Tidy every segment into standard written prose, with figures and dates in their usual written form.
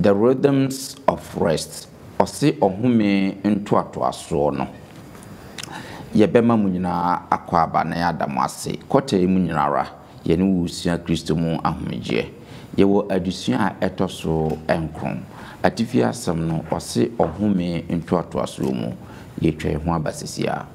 the rhythms of rest. Ose ohome ntoatoaso no. Yebema mu nyina akwaba na yadam ase. Kote mu nyinara ye ne wusua Kristo mu ahomegye. Ye wo adusua a etoso enkron. Atifi asem no ose ohome ntoatoaso mu ye twa ho abasisia.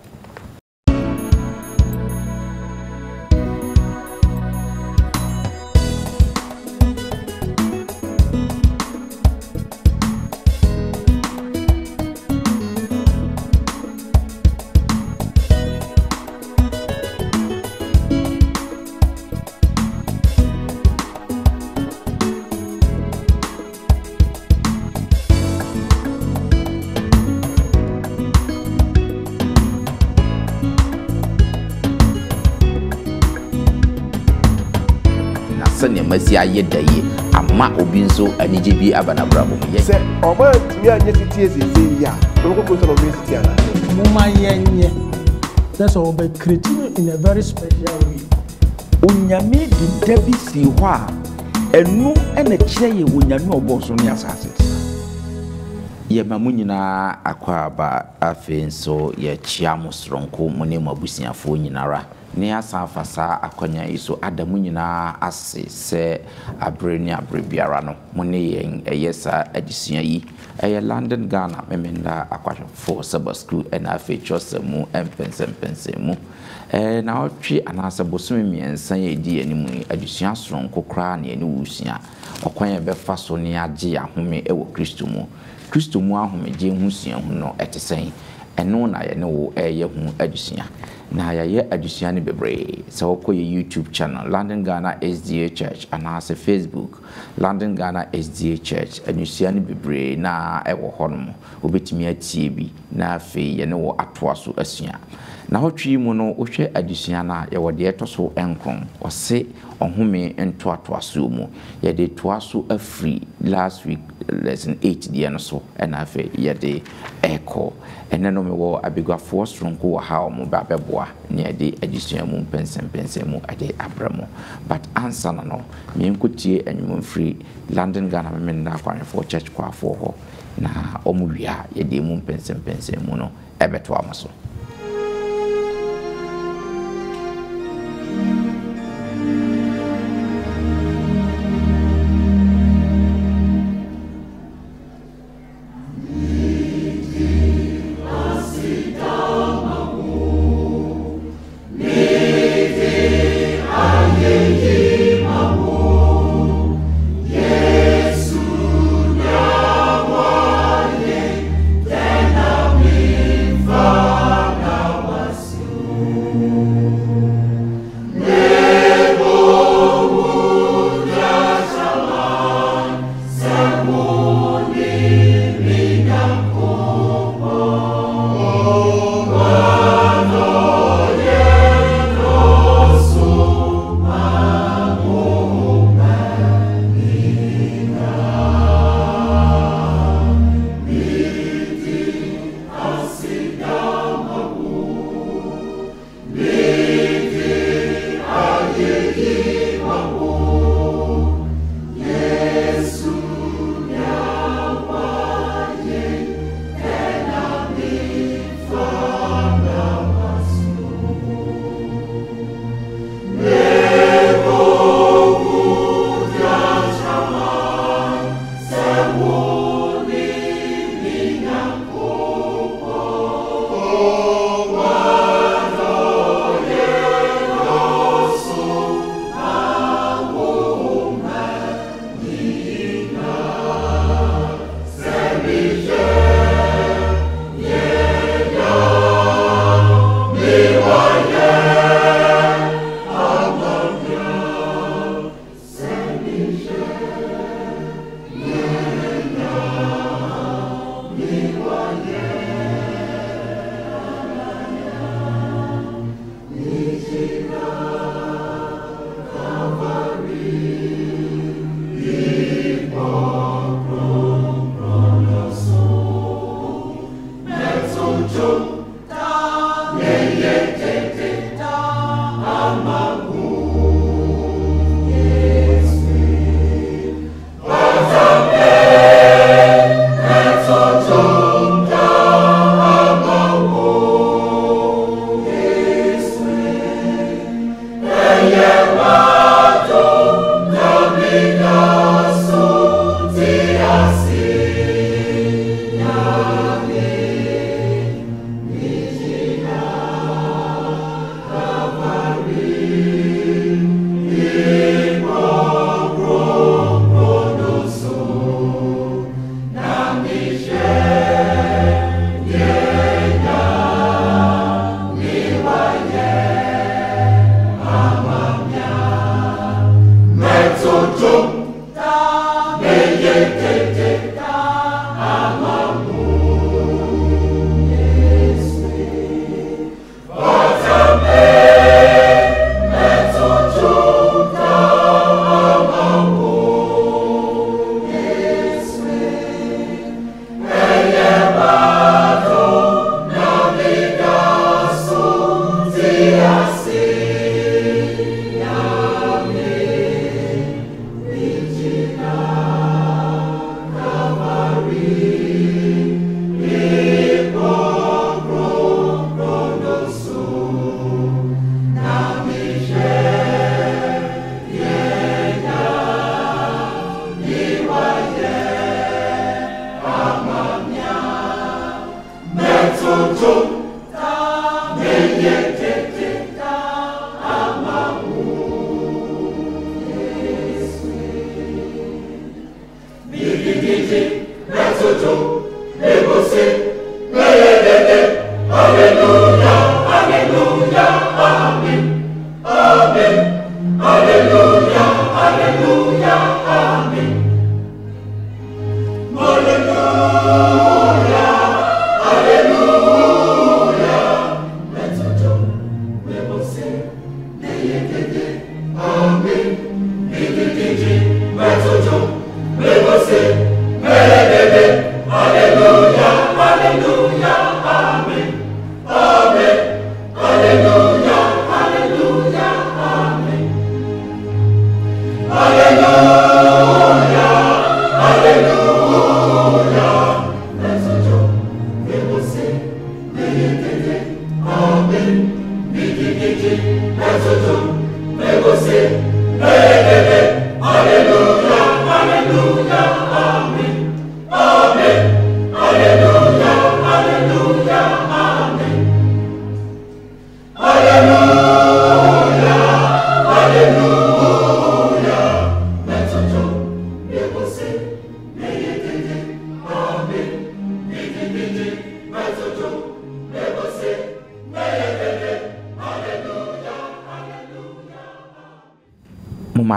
Ne masia yedaye ama obinso anije bi abana brabo ye se oba tumi anye titie sese ya ko ko to no be titie ana muma yenye that's all be created in a very special way onyame di dabi si ho a enu ene kire ye onyame oboso ne asase ye mamu nyina akwaba afenso ye chiamo sronko mone mabusiafo nyinara ne asafa sa akonya iso adamu nyina ase se abreni abrebiara no mone yen eyesa adisua yi eye London Ghana memenda akwahwe for Sabbath school and afi chosemu empensempensemu na otwe anasa bosome miensa ye di animu adisua sonko kra ne ani wusia okwanya befa so ne age ahome ewo Kristo mu ahomegye husua hu no etesen eno na ye ne wo eye hu adusua na ya ye adusua ne bebre so okoye YouTube channel London Ghana SDA Church and as Facebook London Ghana SDA Church adusua ne bebre na ewo honom obetimi atie bi na afi ye ne wo atoaso asua na hotwi mu no ohwe adusua na ye wode etoso enkron ose ohome ntoatoaso mu ye de toaso afri last week lesson 8 die no so and afi ye de echo eneno me wo abigwafo stronko wa ha omo ba beboa ne de adusua mu pensempensem mu ade abramo but answer no me nkotie anyum free London Ghana me nda kwanfo church kwafo ho na omo wia ye de mu pensempensem mu no ebeto amaso. Tena mi fa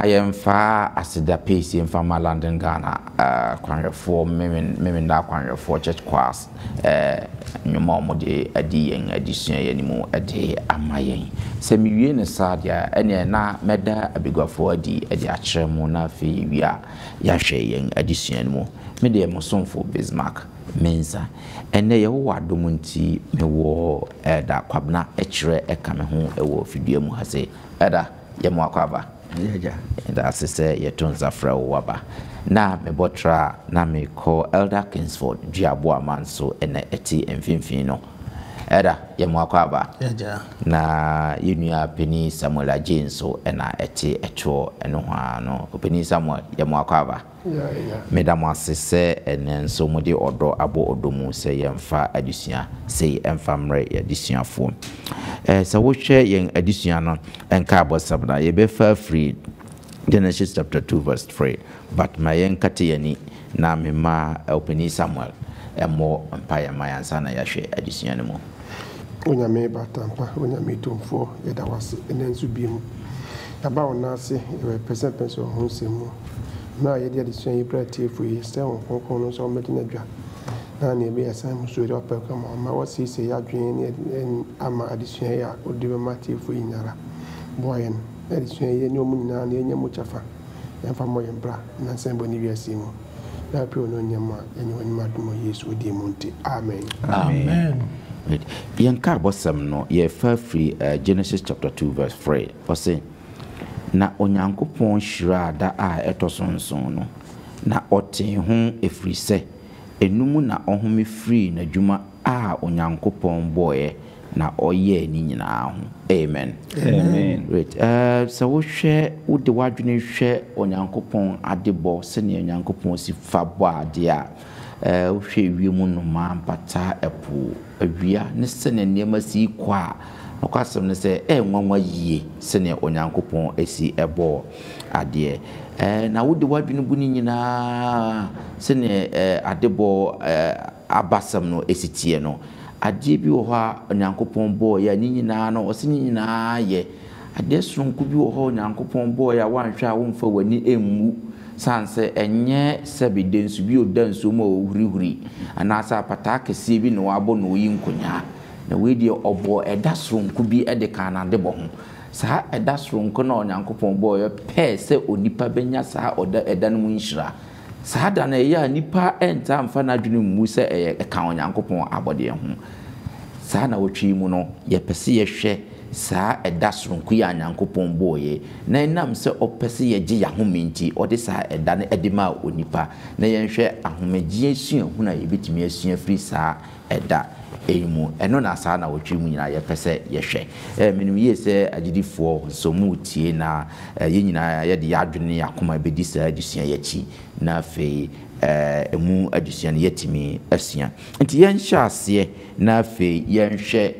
Yemfa asida pace yemfa London Ghana kwanrefo memen da kwanrefo church class nyuma omode adi yen adisua yanimu ade amayen se miwie ne sadia ene na meda abigwafo adi akyeremu na fe wia ya hwe yen adisua mu mede emosomfo Bismarck mensa ene ye wo adom nti mewo da kwabna ekyere ekame ho ewo fidua mu hase eda yemo akwaba that's say yetonza fra waba na mebotra na me call Elder Kingsford Diabo Amanso ene eti mfimfin no eda yemo akwaba na yinua Penny Samuel Ajenso ena eti etwo eno hwa no Penny Samuel yemo akwaba medam asese ene nso mode odo abo odomu se yemfa adusua se emfa mre yadisuafo so wo hwe yen adusua no enka abosabna ye be fa free Genesis chapter 2 verse 3 but my enkate yani na mema Penny Samuel emo empire mayansa na yahwe adusua no mo onyame batampa onyame tomfo yedawase enensu bimu aba onase e percent ho semu na yedi adusua yibrati efu se won konkon no so medina dwa na ne be asan muso de opel kama ma wasi se ya dwen ne ama adusua ya odibe mate efu nyara boyen adusua ye ne omu nyina na enye mu chafa yamfa mo yembra na sembo ni wiase mu na pe ono nyama enye wani madumo Yesu odi mu nti amen Amen. Yanka bosam no ye fa free Genesis chapter 2 verse 3 ose na onyankopon hira da a etosonson no na oten ho efrise enumu na ohome free na dwuma a onyankopon boye na oye ni nyina ho amen right so wo hwe wo de wadwene hwe onyankopon adebo se ne onyankopon si fa bo ade a wo hwe wiemu no ma mpata epo awia ne se ne nema si kwa okwasem ne se enwanwa yie se ne onyankopon esi ebo ade na wo de wadwene bu ni nyina se ne adebo abasam no esitie no ade bi wo ha onyankopon bo ya ni nyina no ose ni nyina ye ade sonku bi wo ha onyankopon bo ya wanhwa wo mfa wani emmu sanse enye sebidensu bi odansu ma ohurihuri anasa patakese bi no abo no yinkonya na we die obo eda sonku bi ede kana de bo ho sa eda sonku na onyankopon bo ya pe se onipa benya sa oda eda no nhira sa da na ya nipa enta mfa na dwene mu se ka onyankopon abode ho sa na wotwi mu no ye pese ye hwe sa eda sonku ya nyankopon boye na enam se opese ye gye ya hominti ode sa eda na edima onipa na ye hwe ahomegie asua hu na ye betimi asua free sa eda emu eno na sa na wotwi mu nyina ye pese ye hwe menim ye se agidifo so mu tie na ye nyina ye de yadwene yakoma bedi sa adusua ye chi na fe emu adusua ne yetimi asua nti ye nhya ase na fe ye nhwe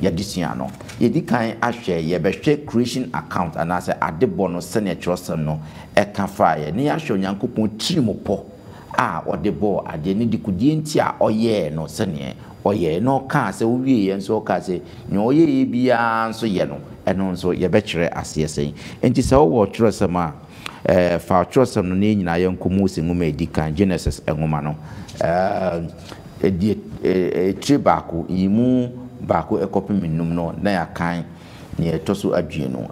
yadisua no yedi kan ahwe ye behwe creation account anase adebo no sene trosem no eka fa ye ne ahwe onyankopon tirimopo a ɔde bɔ adeɛ ne de kudie nti a ɔyɛɛ no sɛneɛ ɔyɛ no ɔka sɛ wowie yɛ nso ɔka sɛ nea ɔyɛ biara nso yɛ no ɛno nso yɛbɛkyerɛ aseɛ sɛn nti sɛ wowɔ twerɛsɛm a fa twerɛsɛm no ne nyinaa yɛnkɔ Mose nwoma edi kan Genesis nwoma no tire baako yi mu baako ɛkɔpem nnum no na yɛakan ne ɛtɔ so aduonu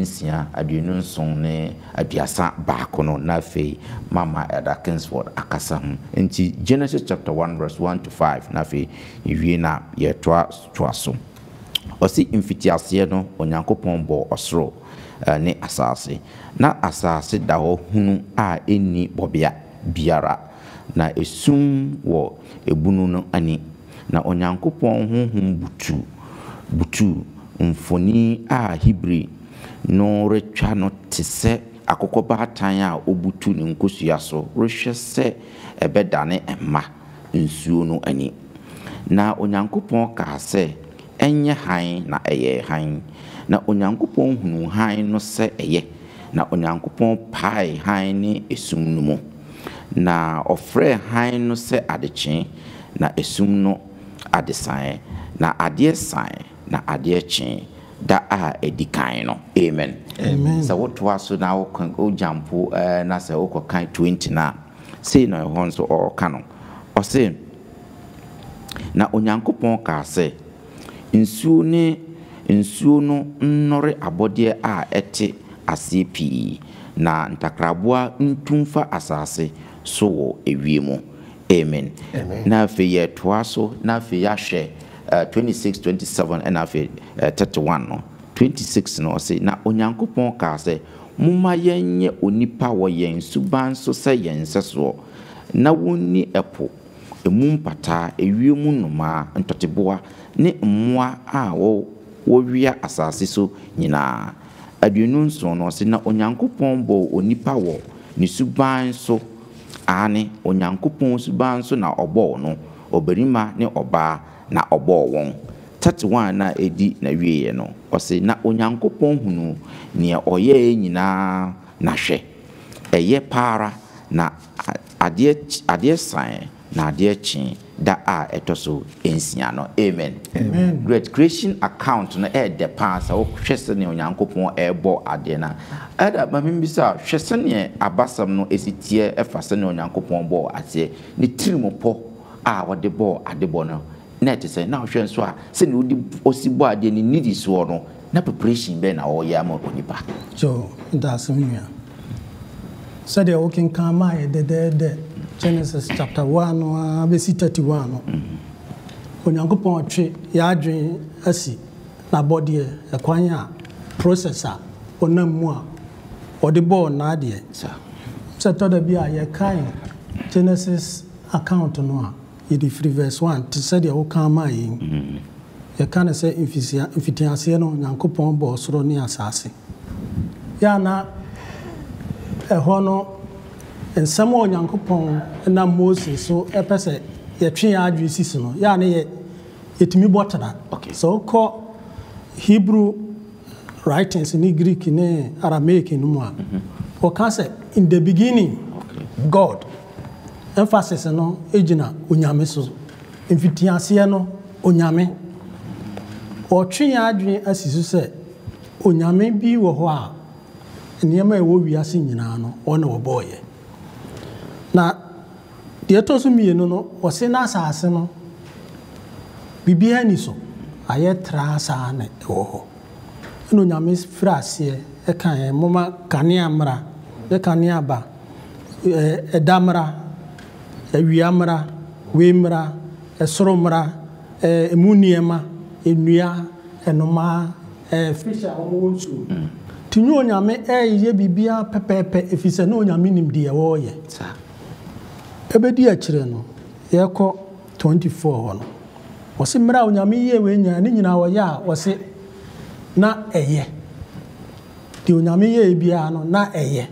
nsia aduonu nson ne aduasa baako no na afei mama Elder Kingsford akasa ho nti Genesis chapter 1 verse 1 to 5 na afei yɛwie na yɛtoa so ɔsi mfitiaseɛ no Onyankopɔn bɔ ɔsoro ne asase na asase da hɔ hunu a ɛnni bɔbea biara na esum wɔ ebunu no ani na Onyankopɔn honhom butu mfoni a Hebri no retwa no te sɛ akokɔbaatan a obutu ne nkosua so rehwɛ sɛ ɛbɛdane ɛma nsuo no ani na Onyankopɔn kaa sɛ ɛnyɛ han na ɛyɛ han na Onyankopɔn hunu han no sɛ ɛyɛ na Onyankopɔn pae han ne esum no mu na ɔfrɛ han no sɛ adekye na esum no adesan na adeɛ san na adeɛ kye da a edi kan no amen sɛ wotoa so na wojampo na sɛ wokɔkan 20 na sei na ɛhɔ nso ɔɔka no ɔse na Onyankopɔn kaa sɛ nsuo no nnɔre abɔdeɛ a ɛte aseɛ pii na ntakraboa ntumfa asase so wɔ ewie mu amen na afei yɛtoa so na afei yɛahwɛ 26 27 and afei 31 no 26 no say na Onyankopɔn ka sɛ mumma yenye onipa wɔ yɛn suban so sɛ yɛn sɛso na wonni ɛpo emu mpata ewiem nnoma ntɔteboa ne mmoa a wɔwia asase so nyinaa aduonu nson no say na Onyankopɔn bɔ onipa wɔ ne suban so ane Onyankopɔn suban so na ɔbɔ no obarima ne ɔbaa na ɔbɔ wɔn 31 na edi na wieye no ɔse na Onyankopɔn hunu nea ɔyɛ nyinaa na hwɛ ɛyɛ para na adeɛ san na adeɛ kye da a ɛtɔ so ensia no amen great creation account no the past wo hwɛ sɛ ne Onyankopɔn ɛbɔ adeɛ na ɛda ma mbisa hwɛ sɛ ne abasam no esitie ɛfa sɛ ne Onyankopɔn bɔ adeɛ ne tirimopɔ a wɔde bɔ adebɔ no na te sɛ na hwɛ nso a sɛ ne wodi osibɔ adeɛ ne nidi so no na preparation bɛ na ɔyɛ ama onipa so that's me said the working can my the Genesis chapter 1 verse 31 no Onyankopɔn twe ya adwen asi na body e kwan a processor onam mu a ɔde bɔ na adeɛ sɛ to da bi a ye kan Genesis account no a ye free verse 1 to say the working ma yin ye kan say mfitiase no Onyankopɔn bɔ soro ne asase ya na ɛhɔ no nsɛm a Onyankopɔn na Moses so ɛpɛsɛ yɛtwe adwe sisi no ya ne yɛtumi bɔtara so kɔ Hebrew writings ni Greek ne Aramaic no mu a wɔka sɛ in the beginning God emphasis no egina onyame so mfitiaseɛ no onyame ɔtwe adwe asisi sɛ onyame bi wɔ hɔ a nneɛma ɛwɔ wiase nyinaa no ɔna wɔbɔɔyɛ na deɛ ɛtɔ so mmienu no ɔse na asase no bibia ni so ayɛ tra saa na ɛwɔ hɔ ɛna onyame firi aseɛ ɛka moma kanea mmra kanea ba ɛda mmra awia mmra wei mmra ɛsoro mmra emu nneɛma nnua ɛnoma fish a wɔwɔ nsuo tinyo onyame ɛyɛ bibia pɛpɛpɛ efisɛ na onyame nim deɛ wɔyɛ ebedi akyire no yɛkɔ 24 hɔ no wɔse mmra onyame yɛ we nya ne nyina wɔyɛ a wɔse na ɛyɛ de onyame yɛ bia no na ɛyɛ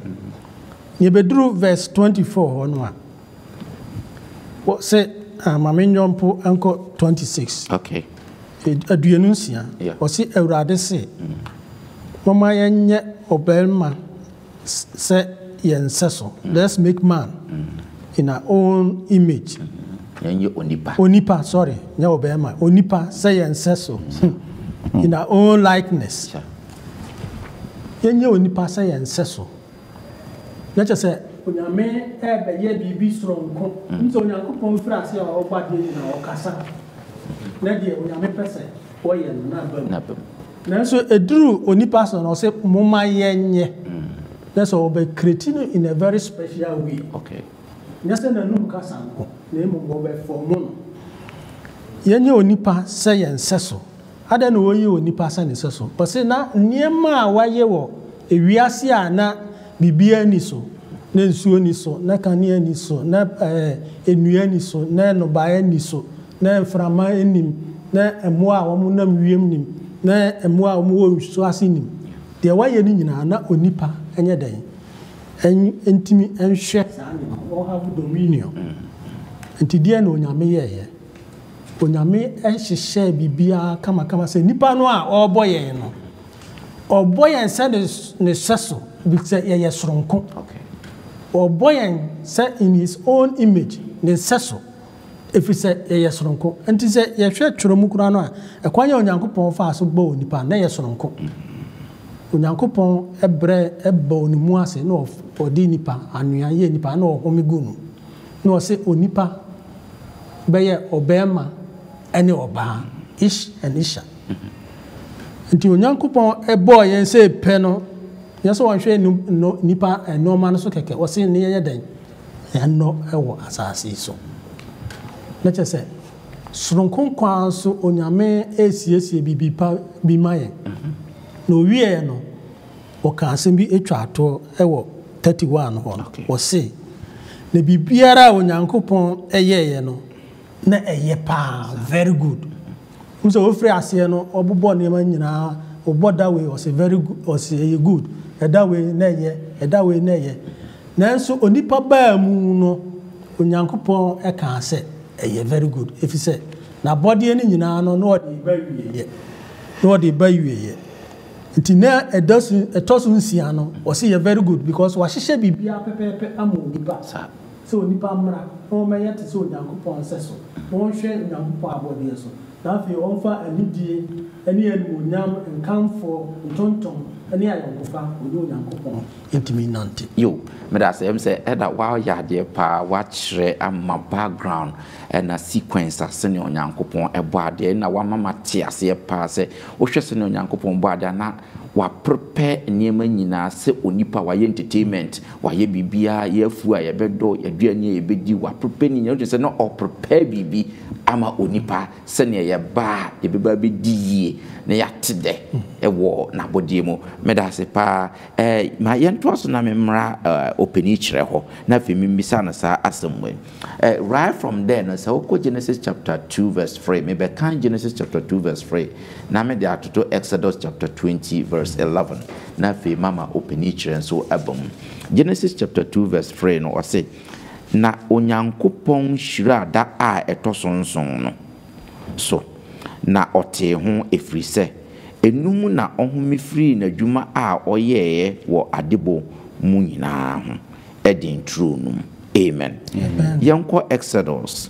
ne beduru verse 24 hɔ no a wɔse mame nyɔmpo anko 26 okay aduonu nsia wɔse awurade se mama yenye obelma se yense so let's make man in our own image. Onipa, sorry, Onipa say and so in our own likeness. Yenye onipa say and so. Let's just say, Onyame ebe ye bibi strong. Nso Onyankopon fra ase a obade na okasa. Na de Onyame pese oye na bam. Na so eduru onipa so no say moma yenye. Na so obe creating in a very special way. Okay. Nyase na num kasa nko. Na emu obe form no. Yenye onipa say yen seso. Ada na oyi onipa say ne seso. Pese na niema a waye wo ewiase a na bibia ni so. Na nsuo ni so, na kanea ni so, na enua ni so, na nobae ni so, na mframa enim, na emoa a wo nam wiem nim, na emoa a wo nsuo ase nim. De waye ni nyina na onipa enye den. Entimi enhwe saa ni all have dominion. Ntidie na onyame yeye. Onyame enhyehyɛ bibia kama se nipa no a oboye no. Oboye se ne seso bi se yeye soronko. Okay. Or boy set in his own image, necessary. If he said, yes, Ronco, and he said, yes, Churumukurano, a quanya on Yankopon fast of bow, Nipa, yes, Ronco. Unyankopon, a bre, a bone, moise, no, or dinipa, and ye nipa, no, omigunu. No, say, Onipa, Bayer or Bema, any or Ba, Ish and Isha. Until Unyankopon, a boy, and say, Peno. Yes, one share no nipa and no man so keke was in near den and no ewo asasi so. Let's just say Sronkon kwan so onyame esiesie bibipa bi maye. No wie no o ka asem bi etwa ato ewo 31 ho o say na bibiara onyankopon eyeye no na eye pa very good. Mso ofre ase no obobo ne ma nyina oboda we o say very good o say good. That way na ye nanso onipa ba mu no onyankopon e kan se eye very good if you say na body ni nyina no na odi ba wiye nti na etosu nsia no o say very good because wa hihye bibia pepepe ama onipa so onipa mra o me yete so onyankopon se so won hwe onyankopon abode so na fi on fa anidie ani onyam nkamfo ntonton ani ayokofa oni onyankopon intimi nante yo me da say eda wa yade pa wa kire ama background na sequence asene onyankopon ebo ade na wa mama tie ase pa se wo hwe se onyankopon bo ade na wa prepare niema nyina se onipa wa ye entertainment wa ye bibia ye afu a ye bedo ye duane ye bedi wa prepare ni nyina se no o prepare bibi ama onipa se ne ye ba ye beba bedi yie na ya tede ewo na bodie mu meda se pa ma ye nto so na memra openi kire ho na fe mimbisa na sa asemwe right from there no so ko Genesis chapter 2 verse 3 me be kan Genesis chapter 2 verse 3 na me de atoto Exodus chapter 20 verse 11 na fe mama openi kire so abom Genesis chapter 2 verse 3 no o say na onyankopon hyira da a etosonson no so na ote ho efrise enum na ohumi free na dwuma a oyeye wo adebo mu nyina ho edin true num amen yanko Exodus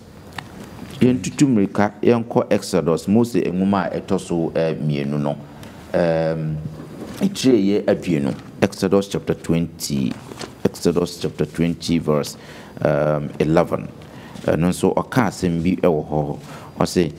yentutumrika yanko Exodus Mose enuma etoso mienu no itreye aduenu Exodus chapter 20 verse 11 no so oka sembi ewo ho o say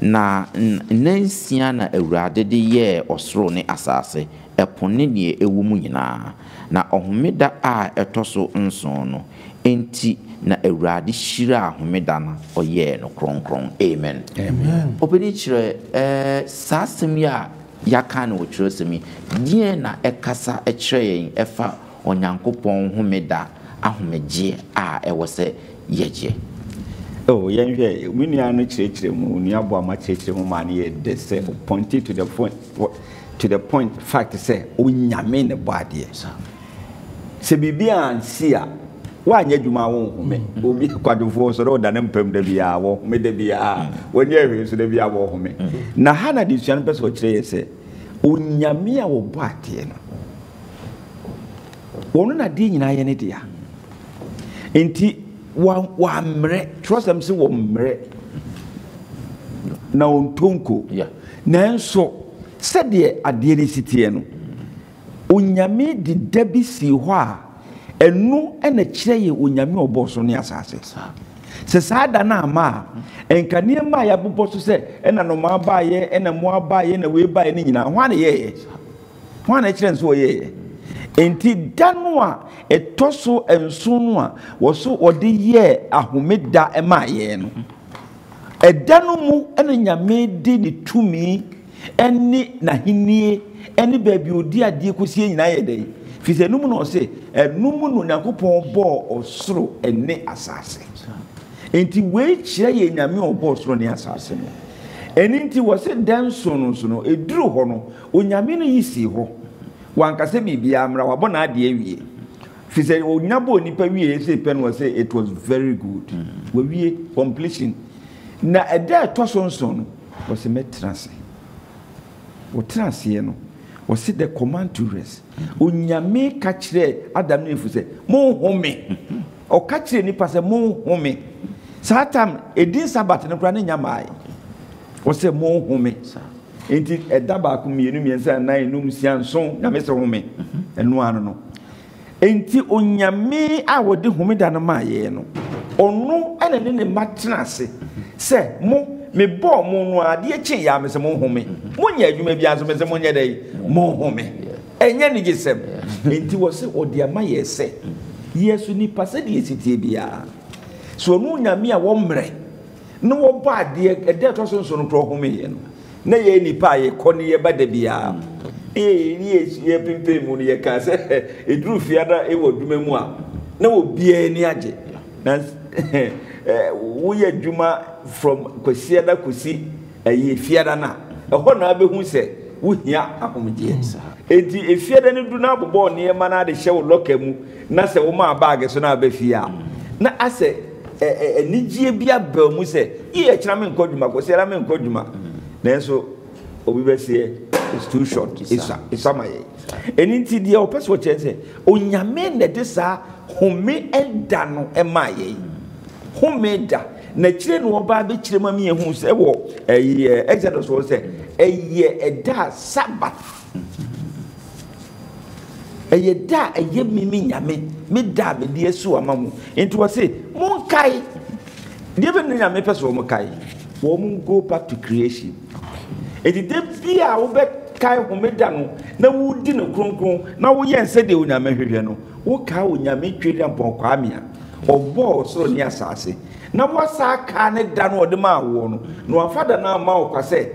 na nansia na awurade de ye osoro ne asase epone ne ewu mu nyina na ohomeda a etoso nson no enti na awurade hira ahomeda na oye no kronkron amen obedi kire sasem ya yaka na wo semi die na ekasa ekire yen efa onyankopon homeda ahomegye a ewo se yeje oh yenhwe munua no kirekire mu nua bo ama kirekire mu ma ne de say pointing to the point fact say onyame ne boade se bibia ansia wa nya dwuma wo home obi kwadofo so ro da ne mpam da bia wo me da bia woni ehwe so da bia wo home na hana di suan pese o kire yese onyame a wo boade no wono na di nyina ye ne dia enti wa mre trust them say wo mre na ontonko nanso sɛdeɛ adeɛ ne sitie no onyame de dabi si hɔ a ɛno ɛna kyerɛ yɛ onyame ɔbɔ so ne asase sɛ saa da na ama enka nneɛma a yɛabobɔ so sɛ ɛna no ma baayɛ ɛna mo abaayɛ na we baayɛ ne nyinaa hwan na yɛyɛ hwan na kyerɛ nso yɛyɛ enti da no a ɛtɔ so nso no a wɔso wɔde yɛ ahomeda ɛma yɛ no ɛda no mu ɛna nyame de ne tumi ɛne n'ahenie ɛne baabi odi adeɛ kɔsie nyinaa yɛ dɛ fi sɛ num no ɔse ɛnum no Nyankopɔn bɔɔ ɔsoro ɛne asase enti wei kyerɛ yɛ nyame ɔbɔɔ ɔsoro ne asase no ɛni nti wɔse dan so no ɛduru hɔ no onyame no yi si hɔ wankasɛ biribiara mmra wabɔ n'adeɛ wie fi sɛ onyina bɔ nipa wie sɛ pɛ no wɔse it was very good wawie completion na ɛda ɛtɔ so nso no wɔse mɛtena ase wɔtena aseɛ no wɔse the command to rest onyame ka kyerɛ Adam ne Efu sɛ monhome ɔka kyerɛ nipa sɛ monhome saa tam ɛdin Sabbath no koraa ne nyamae wɔse monhome enti ɛda baako mmienu mmiɛnsa nnan enum sia nson nyame sɛ home ɛno ano no enti onyame a wɔde homeda no maa yɛ no ɔno ɛna ne ma tena ase sɛ mo me bɔ mo no adeɛ kye ya me sɛ mo home mo nya adwuma bia so me sɛ mo nya dai mo home ɛnyɛ ne gisɛm enti wɔ sɛ ɔde ama yɛ sɛ yesu ni pase de sitie bia so no nyame a wɔ mmerɛ no wɔ ba adeɛ ɛdɛ to so nso no kro home yɛ no na yɛ nipa yɛ kɔ ne yɛ ba da bia yɛ pimpem mu ne yɛ ka sɛ eduru fiada e wɔ dwuma mu a na wɔ bia ni agye na wo yɛ dwuma from kwasiada kosi fiada na ɛhɔ na abehu sɛ wo hia ahomgye enti efiada ne du na abobɔ ne ma na de hyɛ wo locker mu na sɛ wo ma bag so na abefia na asɛ enigye bia ba mu sɛ yɛ kyerɛ me nkɔ dwuma kwasiada me nkɔ dwuma nanso obi bɛsie it's too short it's amaye enti dia o pɛso kyerɛ sɛ onyame na de saa home ɛda no ɛma yɛ home da na kyerɛ no ɔba be kyerɛ ma me ehu sɛ wɔ Exodus wɔ sɛ ɛyɛ ɛda Sabbath ɛyɛ da ɛyɛ mimi nyame me da me de asu ama mu enti wɔ sɛ monkai deɛ bɛ no nyame pɛ so wɔ monkai wɔ go back to creation enti de bia wo bɛ kai home da no na wo di no kronkron na wo yɛ nse de onyame hwehwɛ no wo ka onyame twere ampɔn kwa amia ɔbɔ soro ne asase na wasa ka ne da no ɔde ma wo no na wafada na ma wo kwasɛ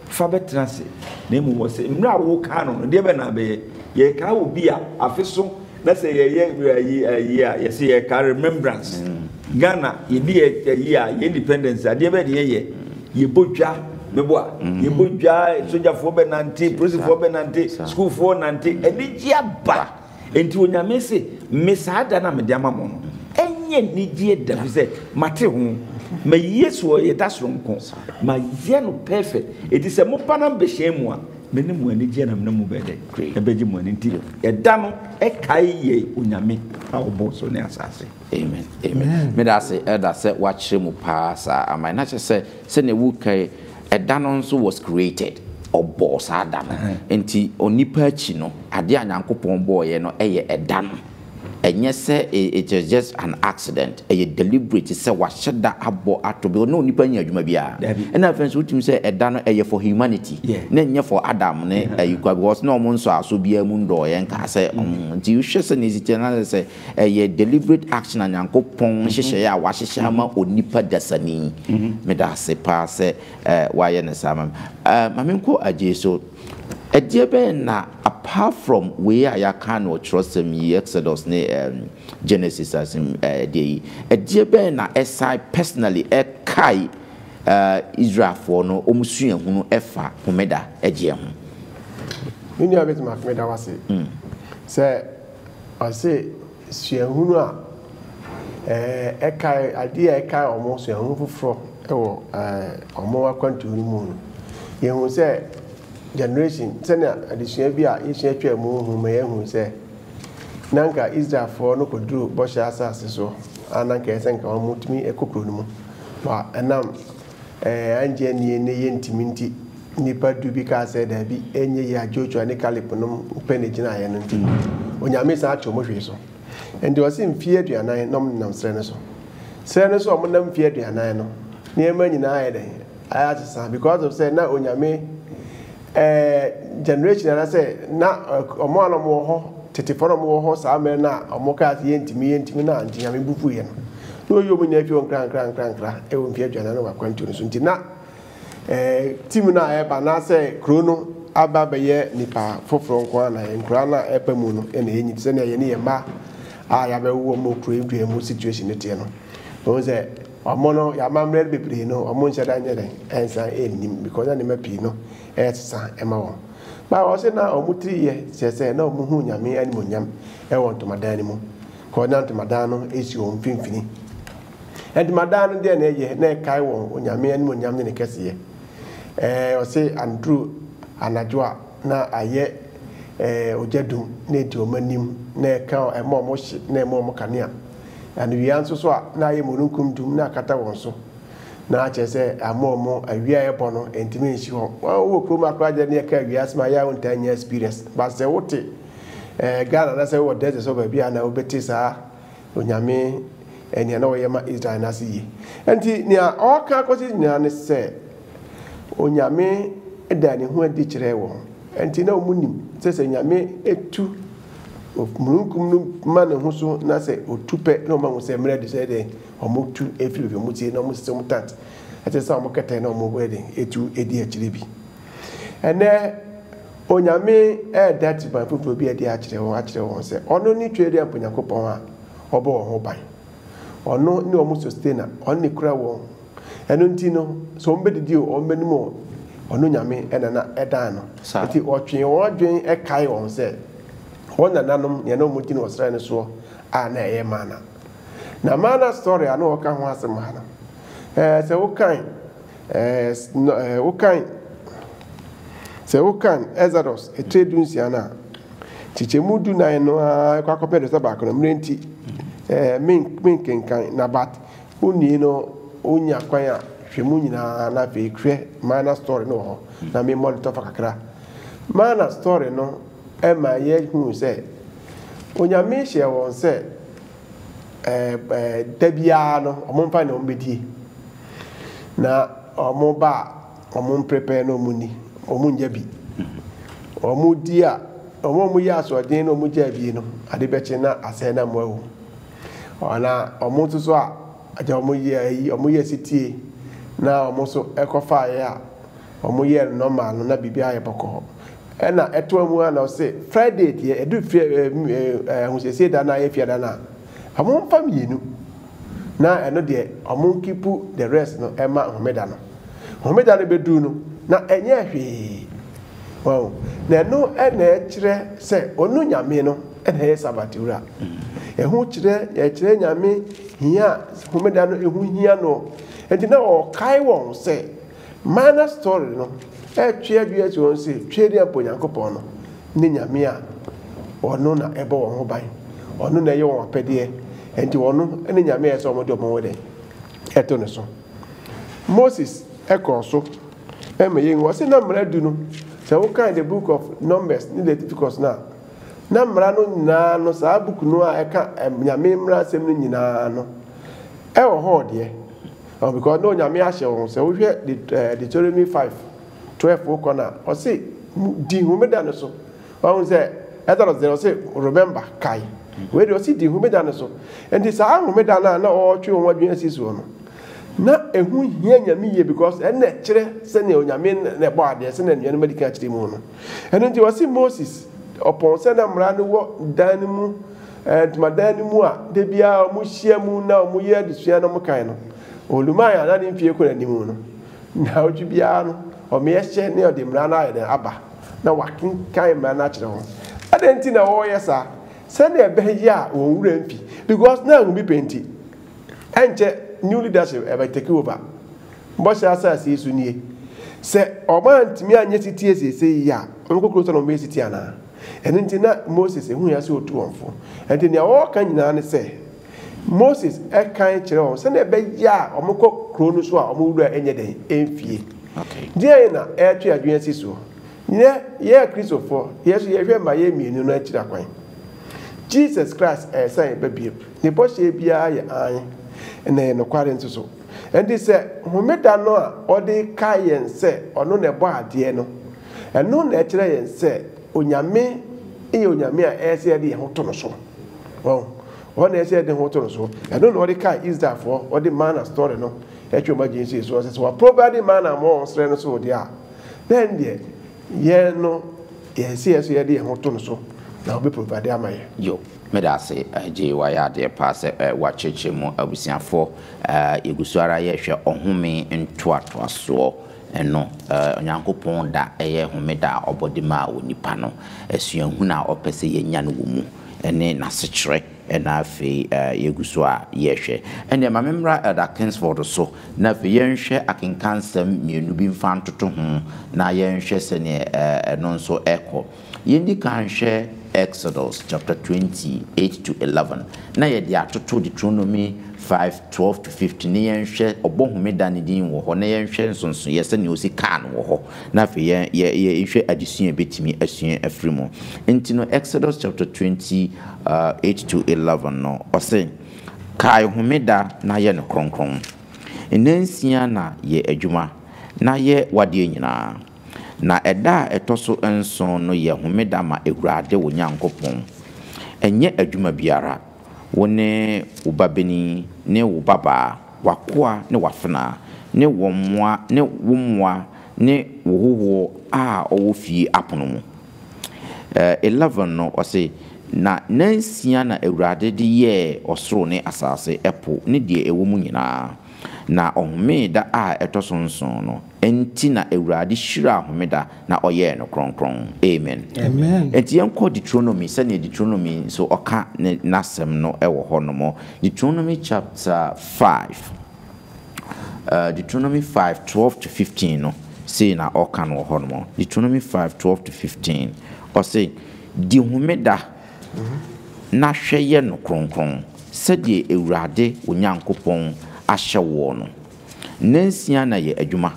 fa betena se na mu wo se mra wo ka no de be na be ye ka wo bia afeso na se ye se ye ka remembrance Ghana ye di ye independence ade be de ye bodwa meboa ye bodwa sojafo be nante police be nante school fo nante eni gia ba enti onyame se me saada na me de ama mo no enye nidie da sɛ mate ho ma yesu o yeda soronko ma ye no perfect eti sɛ mo pa na be hye mu a me ne mo ani gye na me mu be de e be gye mo ani nti ɛda no ɛkai ye onyame a ɔbɔ so ne asase amen me da se ɛda sɛ wa kyerɛ mu pa sa ama na kyerɛ sɛ ne wu kai ɛda no nso was created ɔbɔ sa da no enti onipa akyi no ade a Nyankopɔn bɔɔyɛ no ɛyɛ ɛda no ɛnyɛ sɛ it is just an accident ɛyɛ deliberate sɛ wahyɛ da abɔ ato bi no nipa nya adwuma bia ɛna afɛn so wotim sɛ ɛda no ɛyɛ for humanity na nyɛ for Adam ne ayikwa because na ɔmo nso aso bia mu ndɔ yɛn ka sɛ nti wohwɛ sɛ ne sitia na sɛ ɛyɛ deliberate action na Nyankopɔn hyehyɛ a wahyehyɛ ama onipa dasani me da se pa sɛ wayɛ ne sama mamenko agye so ɛdeɛ bɛn na apart from where I can or trust me Exodus ne Genesis as ɛdeɛ ɛdeɛ bɛn na ɛsai personally ɛkai Israel for no omusua hunu ɛfa homeda ɛgye ho me nua bet ma homeda wase sɛ ase sua hunu a ɛkai adeɛ ɛkai ɔmo sua hunu foforo ɛwɔ ɔmo akwantu mu no yehu sɛ generation sɛnea adesua bi a yɛhyɛ atwa mu hu ma yɛhu sɛ nanka Israel for no koduru bɔhyɛ asase so ananka esenka omutumi ekokro no mu ba enam anje nie ne yentiminti nipa dubi ka se da bi enye ya jojo ne kalip no pene gina ye no nti onyame sa acho mo hwe so endi wasi mfie aduanan nom nam sre ne so om nam mfie aduanan no ne ma nyina aye den aya tsasa because of say na onyame generation na say na omo ano mo ho tete foro mo ho sa me na omo ka yentimi na onyame bufu ye no yo mo nya fi on kran e wo mfie aduanan no wakwantu no so nti na team na eba na say krono aba beye nipa foforo nko na enkura na epa mu no e na enyi se na ye ne ye ma ya be wo mo kro edua mu situation ne no no say omono ya mamre bebre no omo nche da nyere ensa enim because na me pi no etsa ema wo ba wo se na omutri ye se na omuhu nyame ani monyam e won to madan mu ko na to madan no esi o mfimfini and madan no de na ye na kai won onyame ani monyam ne kese ye o se Andrew anajwa na aye ojadum na edi omanim na ka emo mo hye na emo mo kanea and we answer so na ye mununkum dum na kata won so na ache se amomo awia ye bono entimi nshi ho wo kroma kwaje ne ka awia asma ya won tanya experience but se wote Ghana na se wo desert so ba bia na obeti sa onyame enia na wo ye ma Israel na siye enti nia o ka kwesi nia ne se onyame eda ne ho adi kire wo enti na omunim se nyame etu mununkum no man ho so na se otupe no ma ho se mre de se de omotu efiri bi mutie na omo system tat ate sa omo kete na omo wedding etu edi akire bi ene onyame that by fufu bi edi akire won se ono ni twede amponyakopon a obo wo ho ban ono ni omo sustainer ono ni kura won eno nti no so ombe didi o menimo ono nyame ena na edan no ati otwen wodwen ekai won se ona nanom ye no mudi no sra ne so a na eye mana na mana story ana o ka ho asem hana se wo kan Exodus etredunsia na chichemu du na no kwa kopedo sa ba kono mrenti min kenkan na bat uni no unya kwan a hwemu nyina na fe kre mana story no ho na me monitor fa kakra mana story no ema ye hu se onyame hye won se dabia no omomfa na ombedi na omoba omom prepare no muni omunja bi omudia omomu ya so den no omuja bi no ade beche na ase na moawu ona omutu so a aja omuye sitie na omuso ekofa ya omuye normal no na bibia ye boko ena eto amu ana o se Friday tie edu husese da na ye fiada na amon famienu na eno de amon kipu the rest no ema homeda no bedu no na enye hwe wow na no ena kire se onu nyame no ena ye sabatura ehu kire nyame hia homeda no ehu hia no enti na o kai won se mana story no etwe adua ti won se twede aponyankopon no ne nyame a ono na ebo won ho ban ono na ye won apede enti ono ne nyame e so mo de omo wede eto ne so Moses ekoso eme yin wo se na mra du no se wo kan the book of Numbers ni Leviticus na mra no nyina no sa book no a eka nyame mra sem no nyina no e wo ho de because no nyame a hye won se wo hwe Deuteronomy 5:12 ukona o se di humeda no so won se Exodus 0 say remember kai we do see di humeda no so and this a humeda na o twe won adwen asiso no na ehu hia nyame ye because na kire se ne onyame na bo ade se na nyame medical kire mu no and nti o se Moses upon se na mra no wo dan mu madan mu a de bia o mu hia mu na o mu ye adesua no mu kai no olumaya na ne mfie ko na nimu no na o bia no o me ehye ne o de mra na aye aba na wakin kai mra na kire ho adenti na wo yesa se na ebe ya wo wura mfi because na hu bi penti enche new leadership ebe take over mbosha asase isu nie se o ma ntimi anye sitie sese ya nkokoro so no me sitie ana enenti na Moses ehu ya se otu onfo enti ne wo kan nyina ne se Moses ɛkan kyerɛ wɔn sɛ na ɛbɛyɛ a ɔmokɔ kuro no so a ɔmowura ɛnyɛ den ɛmfie deɛ na ɛtwe adwene si so yɛ Kristofo yɛso yɛhwɛ ma yɛ mmienu no akyiri akwan Jesus Christ ɛsan bɛbie ne bɔhyɛ biara yɛ an na yɛ nokware nso so ɛnti sɛ homeda no a ɔde ka yɛn sɛ ɔno na ɛbɔ adeɛ no ɛno na ɛkyerɛ yɛn sɛ onyame ɛyɛ onyame a ɛsɛ yɛde yɛn ho to no so wɔn na ɛsɛ yɛde ho to no so ɛno na ɔde ka Israelfoɔ ɔde mana story no ɛtwe ɔma gyinsi so ɔsɛ sɛ wɔaprovide mana ma wɔn srɛ no so deɛ a then deɛ yɛn no yɛsɛ yɛde yɛn ho to no so na ɔbɛ provide ama yɛn. Yo, meda ase gye wayɛ adeɛ paa sɛ wakyekye mu abusuafoɔ yɛgusu ara yɛhwɛ ɔhome ntoatoasoɔ ɛno onyankopɔn da ɛyɛ homeda a ɔbɔde ma wɔ nipa no asuahunu a ɔpɛ sɛ yɛnya no wɔ mu ɛne n'asekyerɛ ɛna afei yɛgusu a yɛhwɛ ɛnna ma memra Elder Kingsford so na afei yɛnhwɛ akenkansɛm mmienu bi mfa ntoto ho na yɛnhwɛ sɛneɛ ɛno nso ɛkɔ yɛndi kan hwɛ Exodus chapter 28-11 na yɛde atoto Deuteronomy 5:12-15 ne yɛnhwɛ ɔbɔ homeda ne din wɔ hɔ na yɛnhwɛ nsonso yɛ sɛ ne osi kaa no wɔ hɔ na afei yɛhwɛ adesua bɛtumi asua afiri mu nti no Exodus chapter 28-11 no ɔse kae homeda na yɛ no kronkron nnansia na yɛ adwuma na yɛ wadeɛ nyinaa na ɛda a ɛtɔ so nson no yɛ homeda ma Awurade wo Nyankopɔn ɛnyɛ adwuma biara wo ne wo babani ne wo babaa wakoa ne wafena ne wo mmoa ne wo mmoa ne wo hoho a ɔwɔ fie apono mu 11 no ɔse na nansia na Awurade de yɛ ɔsoro ne asase ɛpo ne deɛ ɛwɔ mu nyinaa na ɔhomeda a ɛtɔ so nson no enti na Awurade hyira ahomeda na ɔyɛ no kronkron amen enti yɛnkɔ Deuteronomy sɛnea Deuteronomy nso ɔka ne n'asɛm no ɛwɔ hɔ no mo Deuteronomy chapter 5 Deuteronomy 5:12-15 no sei na ɔka no wɔ hɔ no mo Deuteronomy 5:12-15 ɔse di homeda na hwɛ yɛ no kronkron sɛdeɛ Awurade wo Nyankopɔn ahyɛ wo no nansia na yɛ adwuma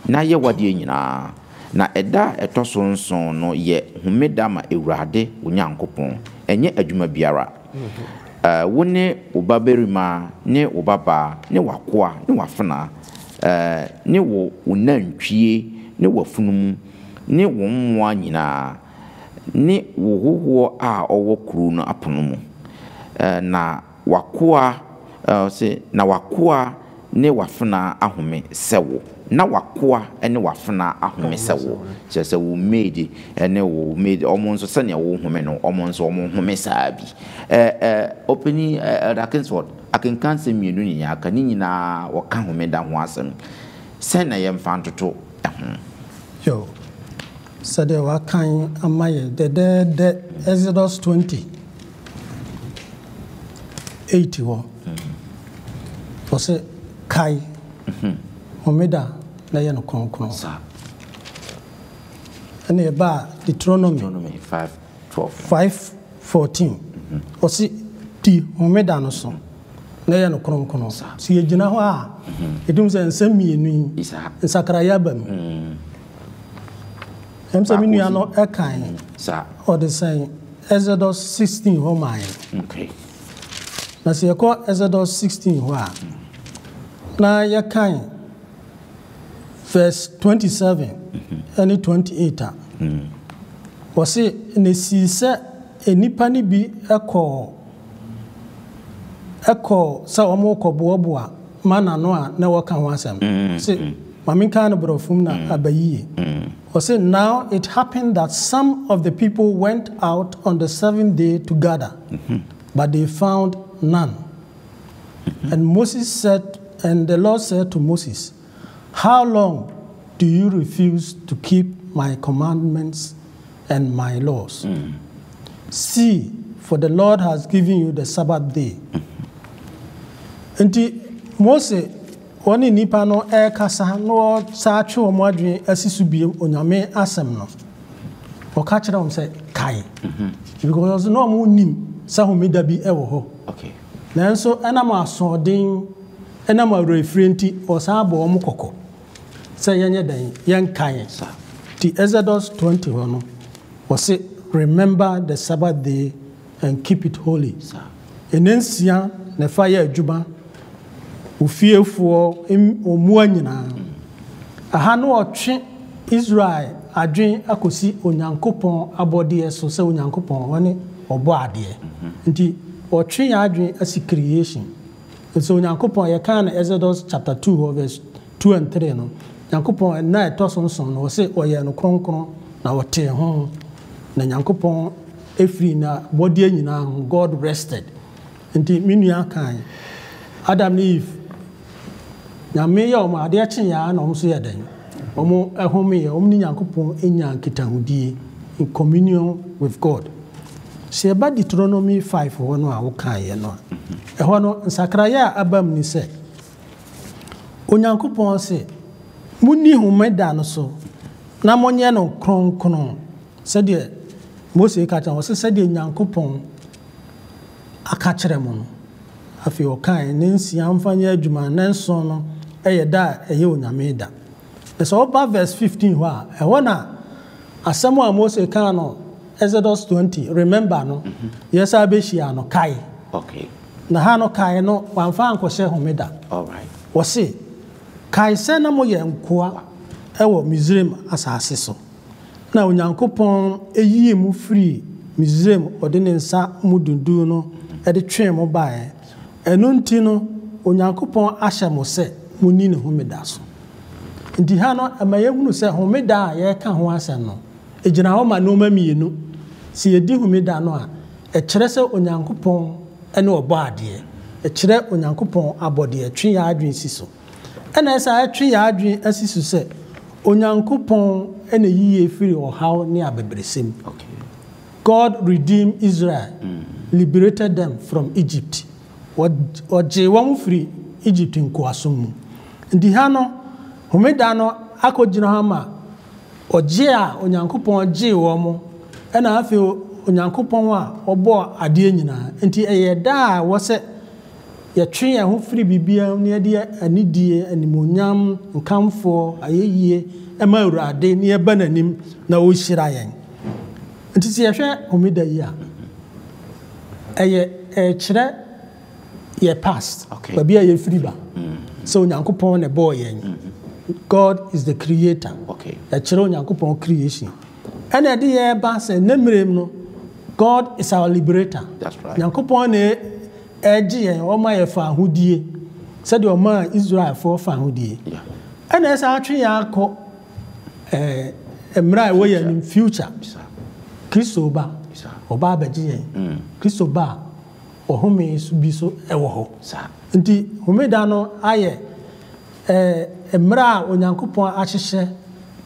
na yɛ wadeɛ nyinaa na ɛda ɛtɔ so nson no yɛ homeda ma Awurade wo Nyankopɔn ɛnyɛ adwuma biara wo ne wo babarima ne wo babaa ne wakoa ne wafena ne wo nantwie ne wafunumu ne wo mmoa nyinaa ne wo hohoɔ a ɔwɔ kuro no apono mu na wakoa na wakoa ne wafena ahome sɛwo na wakoa ne wafena ahome sɛwo kyerɛ sɛ wo maid ne wo maid ɔmo nso sɛnea wo home no ɔmo nso ɔmo home saa bi opening Elder Kingsford akenkan sɛ mmienu nyinaa aka ne nyinaa wɔka homeda ho asɛm sɛ na yɛmfa ntoto ɛho yo sɛdeɛ wakan ama yɛ dɛdɛɛdɛ Exodus 20:8 wɔ ɔsɛ kae homeda na yɛ no kronkron ɛne ɛbaa Deuteronomy 5:14 ɔsɛ di homeda no so na yɛ no kronkron so yɛgyina hɔ a ɛdum sɛ nsɛm mmienu yi nsakrayɛ aba mu ɛm sɛ me nua no ɛkan ɔde sɛn Exodus 16 hɔ maa yɛ na sɛ yɛkɔ Exodus 16 hɔ a na yɛkan verse 27 and 28 a wɔse na sii sɛ nnipa no bi ɛkɔ sɛ ɔmo kɔboaboa mana no a na wɔka ho asɛm sɛ mamenka no borɔfom na abayie wɔse now it happened that some of the people went out on the 7th day to gather but they found none and the Lord said to Moses, how long do you refuse to keep my commandments and my laws? See, for the Lord has given you the Sabbath day. Enti Mose woni nipa no kasa no sa twe o modwen asisu bie onyame asem no. Oka kire om say kai. Because no mo nim sa homeda bi ewo ho. Okay. nanso enam asɔden enam awurefrenti osabo omo kokɔ sɛ yenye dan yenkan ti Exodus 20 no was it remember the Sabbath day and keep it holy enensia na fire adwuma ofiefoɔ omu anyina aha no ɔtwe Israel adwen akosi onyankopɔn abɔdeɛ so sɛ onyankopɔn wɔne ɔbɔ adeɛ nti ɔtwe ya adwen asi creation so onyankopɔn yɛ kan na Exodus chapter 2 verse 2 and 3 no nyankopɔn na ɛtɔ so nson no wɔse ɔyɛ no kronkron na wɔte ho na nyankopɔn efiri na bɔdeɛ nyinaa ho God rested nti minua kan Adam and Eve nyame yɛ ɔmo adeɛ kye ya na ɔmo so yɛ den ɔmo ɛhome yɛ ɔmo ni nyankopɔn enya nkitahudie in communion with God. Se ba Deuteronomy 5 hɔ no a wo kan yɛ no ɛhɔ no nsakraya abam ni sɛ onyankopɔn se muni homeda no so na monye no kronkron sɛ de Mose ka kyerɛ wɔse sɛ de nyankopɔn aka kyerɛ mo no afi ɔkan ne nsia mfanya adwuma ne nson no ɛyɛ da ɛyɛ onyame da. So over verse 15 hɔ a ɛhɔ na asɛm a Mose kan no Exodus 20 remember no yes abɛhyia no kai okay na ha no kai no wamfa ankɔhyɛ homeda all right wɔse kai sɛ na mo yɛ nkoa ɛwɔ Misraim asase so na onyankopɔn eyi mu free Misraim ɔde ne nsa mu dundu no ɛde twɛn mo bae ɛno nti no onyankopɔn ahyɛ mo sɛ mo ni ne homeda so nti ha no amayehunu sɛ homeda a yɛka ho asɛm no egyina hɔ ma no ma mienu si yedi homeda no a ɛkyerɛ sɛ onyankopɔn ɛne ɔbɔ adeɛ ɛkyerɛ onyankopɔn abɔdeɛ twe ya adwen si so ɛna ɛsa ɛtwe ya adwen asi so sɛ onyankopɔn ɛna yiye firi ɔhaw ne abebresem okay God redeemed Israel liberated them from Egypt ɔgye wɔn firi Egypt nkoasom mu nti ha no homeda no akɔgyina hɔ ma ɔgye a onyankopɔn gye wɔ mo ɛna afei onyankopɔn a ɔbɔ adeɛ nyinaa nti ɛyɛ da a wɔsɛ yɛtwe yɛn ho firi bibia ne yɛde anidie animonyam nkamfo ayɛyie ɛma Awurade ne yɛba n'anim na ɔhyira yɛn nti sɛ yɛhwɛ homeda yi a ɛyɛ ɛkyerɛ yɛ past baabi a yɛfiri ba sɛ onyankopɔn ne bɔɔ yɛn God is the creator. Okay. Ɛkyerɛ onyankopɔn creation. Ɛna ɛde yɛ ba sɛ ne mmerem no God is our liberator. That's right. Nyankopɔn ne ɛgye yɛn ɔma yɛ fa ahodie sɛdeɛ ɔma Israel for fa ahodie. Ɛna ɛsɛ atwe yɛ akɔ mmerɛ a ɛwɔ yɛn in future. Kristo ba ɔba abɛgye yɛn. Kristo ba ɔhome so bi so ɛwɔ hɔ. Nti homeda no ayɛ mmerɛ a onyankopɔn ahyehyɛ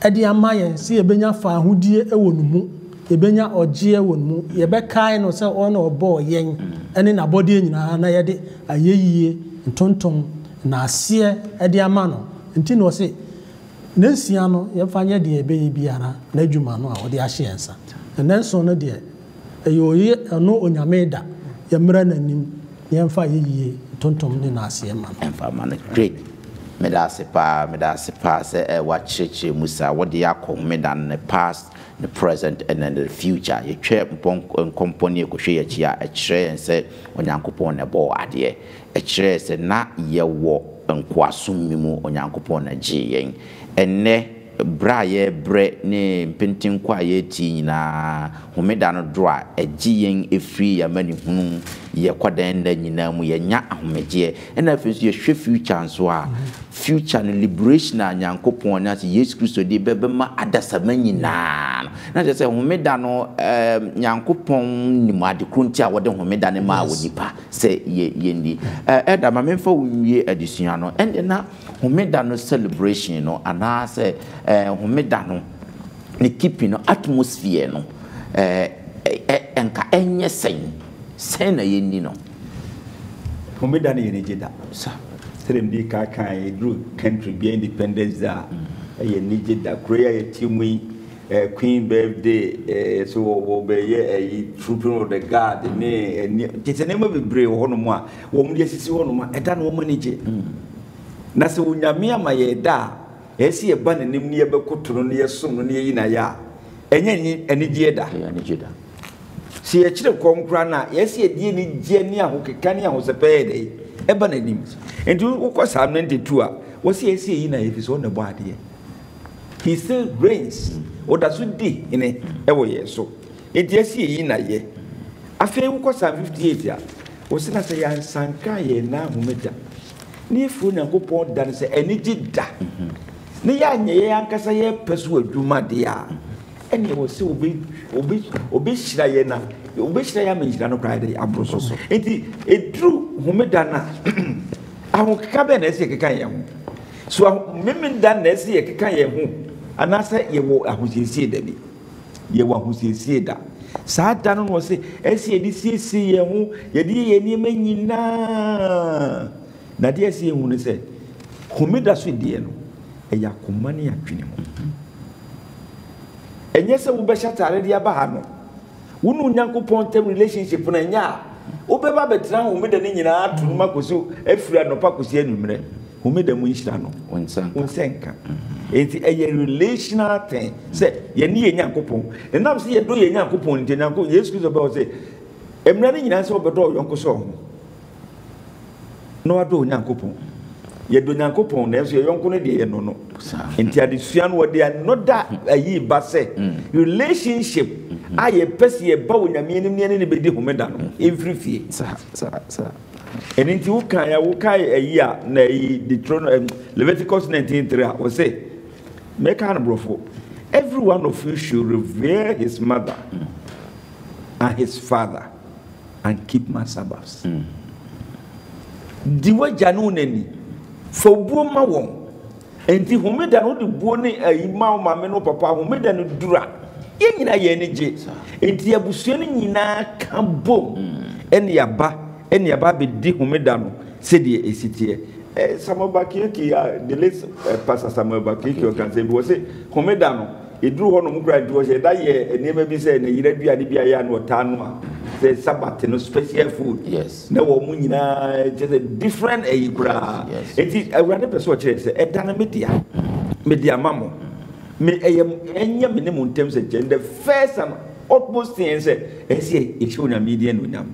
ɛde ama yɛn sɛ yɛbɛnya fa ahodie ɛwɔ no mu yɛbɛnya ɔgye ɛwɔ no mu yɛbɛkae no sɛ ɔno ɔbɔɔ yɛn ɛne n'abɔdeɛ nyinaa na yɛde ayɛyie ntontom na aseɛ ɛde ama no nti na ɔse ne nsia no yɛmfa nyɛ deɛ ɛbɛyɛ biara n'adwuma no a ɔde ahyɛ yɛn nsa na nson no deɛ ɛyɛ ɔyɛ ɛno onyame da yɛmmra n'anim yɛmfa yɛyie ntontom ne n'aseɛ ma no ɛmfa ma no great medase pa sɛ wakyerɛkyerɛ mu sa wɔde akɔ homeda no past the present and then the future yɛtwɛ nkɔmpɔne ɛkɔhwɛ yɛkyi a ɛkyerɛ yɛn sɛ onyankopɔn na ɛbɔɔ adeɛ ɛkyerɛ sɛ na yɛwɔ nkoasom mi mu onyankopɔn na gye yɛn ɛnnɛ bra yɛbrɛ ne mpentenkɔ a yɛti nyinaa homeda no do a ɛgye yɛn ɛfiri yɛmane hunu yɛkɔdan da nyinaa mu yɛnya ahomegyeɛ ɛna afei nso yɛhwɛ future nso a future no liberation a nyankopɔn na sɛ Yesu Kristo de bɛbɛma adasama nyinaa na kyerɛ sɛ homeda no nyankopɔn nim ade koro nti a wɔde homeda no maa wɔ nipa sɛ yɛndi ɛda ma memfa wo nwie adesua no ɛnde na homeda no celebration no anaasɛ homeda no ne keeping no atmosphere no ɛnka ɛnyɛ sɛn na yɛnni no homeda no yɛne gye da sɛrem di ka kan yɛduru country bia independence a ɛyɛ ne gye da kuro a yɛtie mu yi Queen birthday so obey a trooping of the guard ne it's a name of a brave honoma woman yes honoma and dan woman na se unyame amaye da esi e ba nanim ne yebekotoro ne yesom no ne yina ya enye enigye da si e kire konkra na yesi e die ni gye ne ahokeka ne ahosepe de e ba nanim enti ukosa 92 a wo si esi yina yefiso ne bo ade he still reigns odaso di ine ewo yeso enti esi yina ye afei ukosa 58 a wo si na se ya sanka ye na homeda ni fu na kopon dan se enigye da ne ya nye ye ankasa ye peso adwuma de a ene wo se obi hira ye na obi hira ya menjira no kra de abroso so enti edru homeda na ahokeka be na ese keka ye ho so meme dan na ese ye keka ye ho anasa ye wo ahosiesie da bi ye wo ahosiesie da saa da no se ese ye di siesie ye ho ye di ye ni manyina na de ese ye hu ne se homeda so de no eya komani atwene mo enye se wo be shatare de aba ha no wonu nyankopon tem relationship na nya wo be ba betra homeda ne nyina atunu makoso afira no pakosi anumre homeda mu nhira no wonsenka enti eye relational thing se ye ne ye nyankopon enam se ye do ye nyankopon nti nyankopon Yesu Kristo be o se emra ne nyina se obedo yonko so no ado nyankopon ye do nyankopon na so ye yonko ne de ye no enti adesua no de anoda ayi ba se relationship aye pese ye ba wonyame nim ne be di homeda no every fie sa enti wo kan ayi a na ayi Deuteronomy Leviticus 19:3 o say make an brofo every one of you should revere his mother and his father and keep my Sabbaths di waja no nani fo buo ma won enti homeda no de buo ne ayi ma ma me no papa homeda no dura ye nyina ye ne je enti abusua no nyina ka bom ene yaba be di homeda no se de esitie Samuel Bakiki the late Pastor Samuel Bakiki o kan say bi wo se homeda no eduru ho no mu kra di wo se da ye enema bi se ne yira duade bia ya no ta no a the Sabbath no special food yes na wo mu nyina just a different kra it is awurade person kire say edana media mamo me enya me ne mu ntem say the first and utmost thing say ese e show na media no nyam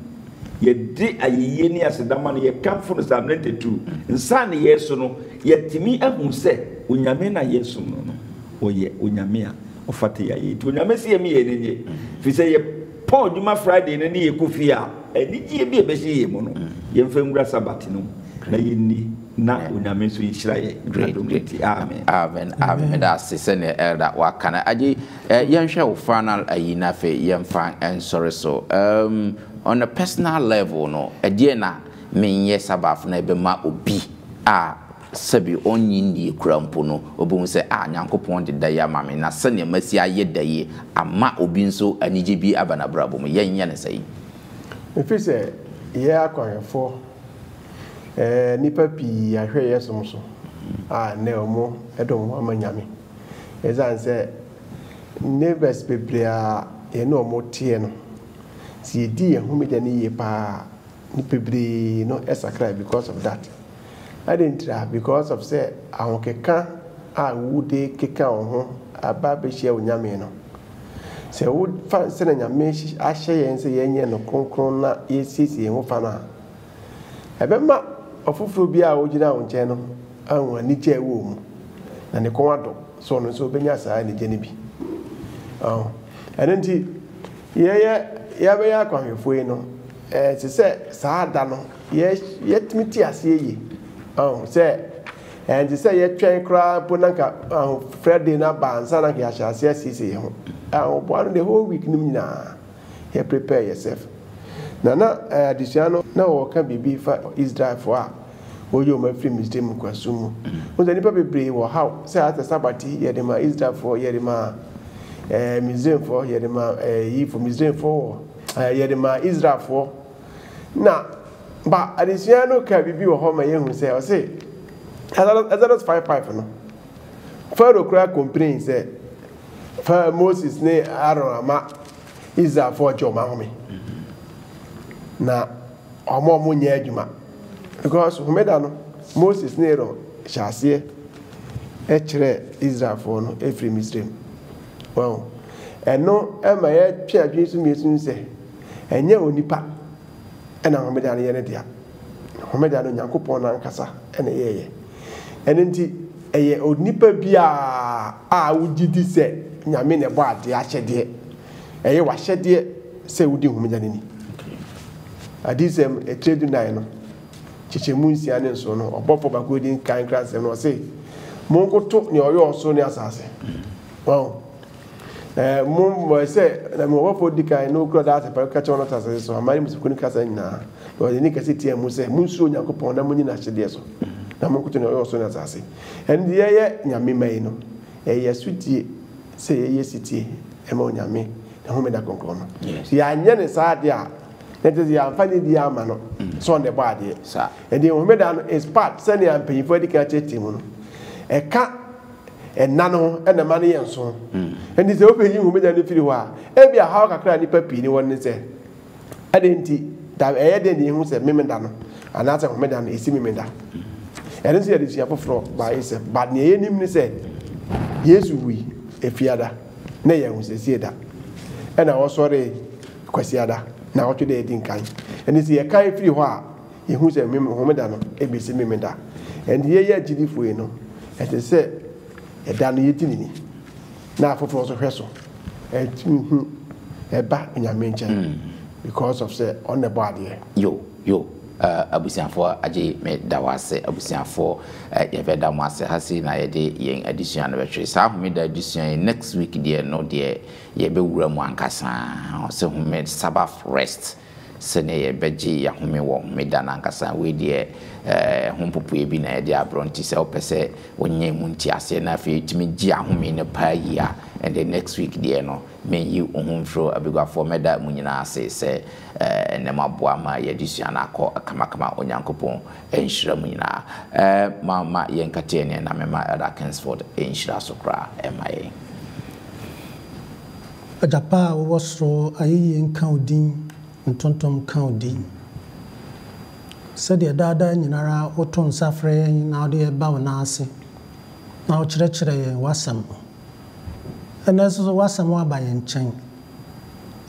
ye di ayeye ni asedama no ye kamfo no Psalm 92 nsa ne yeso no ye timi ahu say onyame na yeso no oye onyame a ofate ya ye to onyame se ye me ye nenye fi say ye Paul Juma Friday ne ye kofia enije bi ebehye ye mu no ye mfamura Sabbath no na ye ni na onyame so yishira ye great amen that's the senior elder wakana aji yenhwe wo final ayina fe yemfa sorry so on a personal level no edie na menye Sabbath na be ma obi sabi onyi ni krampo no obum se nyankopon de da ya mame na sene masi aye daye ama obi nso anije bi abana brabo mu yenye ne sei me se ye akwanfo nipa pi ahwe yesom so ne omo edom amanyame ezan se neighbors bebrea ye no omo tie no si di ye humida ni ye pa ni pebre no esakra because of that I didn't try because of say ahokeka would keka ho aba be share onyame no say would fan say nyame ahye yen say yenye no konkron na yesisi ho fa na ebema ofufuru bi a ogina wo nche no anwa ni che wo mu na ne konwado so no so benya saa ni je ne bi enenti ye be ya kwanhefo no se saa da no ye tmiti ase yi say and say ye twen kra bonanka Friday na bansa na ya shase asisi ho bo the whole week nim nyina you prepare yourself na additional na wo kan bibi fa Israel for a wo yo ma free mistem kwasumu wo da nipa bebre wo how say at Sabbath ye de ma Israel for ye de ma museum for ye de ma yi for museum for ye de ma Israel for na ba additional ka bibi wo ho ma ye hu say o say Exodus 5:5 no Pharaoh cry complain say fa Moses ne Aaron ama Israel for joma home na omo nya adwuma because homeda no Moses ne Aaron hyase e kire Israel for no efri Misraim wow eno ema ye twa adwin su miesu se enye onipa ena homeda ne ye ne dia homeda no Nyankopɔn na nkasa ena yeye enenti eye onipa bia a wugidi se nyame ne bo ade ahyede eye wahyede se wudi homeda ne ni adisem etredu nine no chichemu nsia ne nso no obofo bakodi kan krasem no se monkoto ne oyo so ne asase wow mo se na mo obofo dikai no kro that per ka chono tasase so amari musukuni kasa nyina o de ni kase tie mu se munsu Nyankopɔn na munyi na hyede so na monkoto ne oyo so ne asase en ye nyame mai no eye sudie se ye sitie e ma nyame na homeda konkro no ya anye ne saade a that is ya fani di ama no so on the body sir and the homeda no is part send ya mpanyifo for the team no e ka enna no e na ma ne yenso and is open you homeda no firi ho a e bia how kakra ni papi ni won ne se adenti da e ye de ni hu se memenda no ana se homeda no esi memenda and so ya di afoforo ba ise but ne ye nim ni se Yesu wi efiada na ye hu se sie da e na wo sore kwasiada na what they didn't kind and it's a kai free wa he who say homeda no ebisi memenda and ye gidifo e no et say e da no yetini na afofo so hweso e ba nyame nchen because of say on the body yo abusiafo aje me dawase abusiafo ye veda mo ase hasi na ye de yen addition na betwe sa homeda addition next week de no de ye be wura mu ankasa se homed Sabbath rest se ne ye beji ya home wo homeda na ankasa we de hompopo e bi na ye de abronti se opese onye mu nti ase na afi timi gi ahome ne pa yi a and the next week de no men yi ohunfro abigwafo meda mu nyina ase se ne maboa ma ye addition na akọ akamakama Onyankopɔn enhyira mu nyina mama ye nkate ne na mema Elder Kingsford enhyira so kra emaye Ajapa wosro ayi nka odin ntontom ka odin sede dada nyinara oton safre na ode ba wona ase na o kyerɛkyerɛ wasam ena so wasam abaye nkyɛn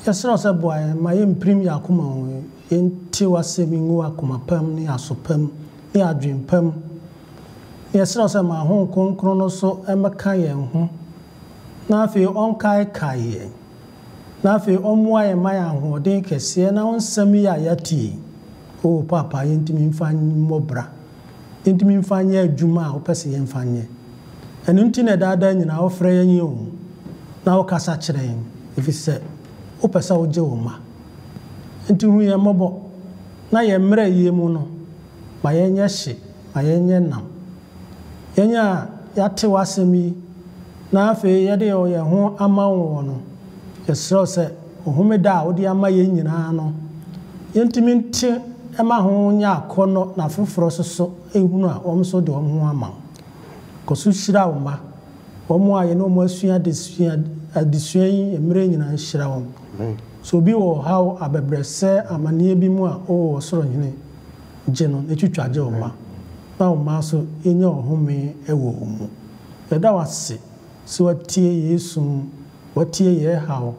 yɛsrɛ sɛ boa ma yɛ mprim yakoma ho yɛnti wasɛm ngu akoma pam ne asopam ne adwen pam yɛsrɛ sɛ ma ho konkro no so emeka yɛn ho na afei onkai kai na afei omoa yɛ ma yɛn ho den kɛseɛ na onsɛm yi a yɛtie o papa yɛntimi mfa mmɔbra yɛntimi mfa nyɛ adwuma a wopɛ sɛ yɛmfa nyɛ ɛno nti na daadaa nyina wofrɛ yɛn yi o na wokasa kyerɛ yɛn ɛfiri sɛ wopɛ sɛ wogye wo ma nti hu yɛn mmɔbɔ na yɛn mmerɛ yie mu no ma yɛnyɛ hye ma yɛnyɛ nam yɛnyɛ a yɛate w'asɛm yi na afei yɛde yɛn ho ama wo no yɛsrɛ sɛ ohomeda a wode ama yɛn nyinaa no yɛntimi nte ɛma ho nyɛ akɔnnɔ na foforɔ soso ehunu a wɔn so de wɔn ho ama kɔso hyira wo ma wɔn a yɛne wɔn adesua yi mmerɛ nyinaa hyira wɔn so bi wɔ ha abebrɛsɛ amaniɛ bi mu a o soro hene gye no etwitwa gye wo ma na wo ma so enya ohome ɛwɔ mu yɛda wase so watie Yesu watie yɛ hawo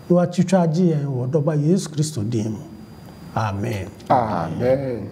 na watwitwa gye yɛn wɔ dɔba Yesu Kristo din mu amen amen